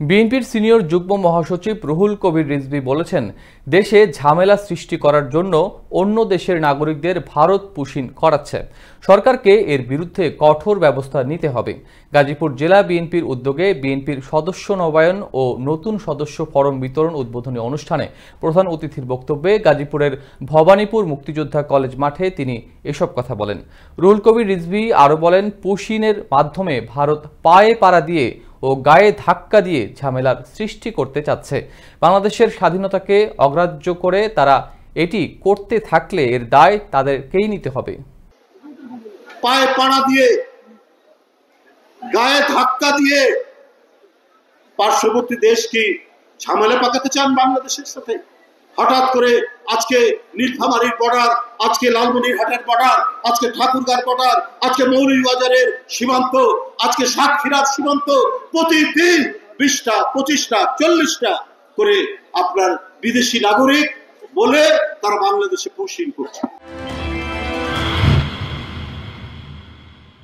বিএনপির সিনিয়র যুগ্ম মহাসচিব রুহুল কবির রিজভী বলেছেন, দেশে ঝামেলা সৃষ্টি করার জন্য অন্য দেশের নাগরিকদের ভারত পুশিন করাচ্ছে। সরকারকে এর বিরুদ্ধে কঠোর ব্যবস্থা নিতে হবে। গাজীপুর জেলা বিএনপির উদ্যোগে বিএনপির সদস্য নবায়ন ও নতুন সদস্য ফরম বিতরণ উদ্বোধনী অনুষ্ঠানে প্রধান অতিথির বক্তব্যে গাজীপুরের ভবানীপুর মুক্তিযোদ্ধা কলেজ মাঠে তিনি এসব কথা বলেন। রুহুল কবির রিজভী আরও বলেন, পুশিনের মাধ্যমে ভারত পায়ে পাড়া দিয়ে ও গায়ে ধাক্কা দিয়ে ঝামেলার সৃষ্টি করতে চাচ্ছে। বাংলাদেশের স্বাধীনতাকে অগ্রাহ্য করে তারা এটি করতে থাকলে এর দায় তাদেরকেই নিতে হবে। পায়ে পাড়া দিয়ে, গায়ে ধাক্কা দিয়ে পার্শ্ববর্তী দেশ কি ঝামেলা পাকাতে চান বাংলাদেশের সাথে? হঠাৎ করে আজকে নীলফামারীর বর্ডার, আজকে লালমনিরহাটের বর্ডার, আজকে ঠাকুরগাঁর বর্ডার, আজকে মৌলভীবাজারের সীমান্ত, আজকে সাতক্ষীরার সীমান্ত, প্রতিদিন 20টা 25টা 40টা করে আপনার বিদেশি নাগরিক বলে তারা বাংলাদেশে পুশিং করছে।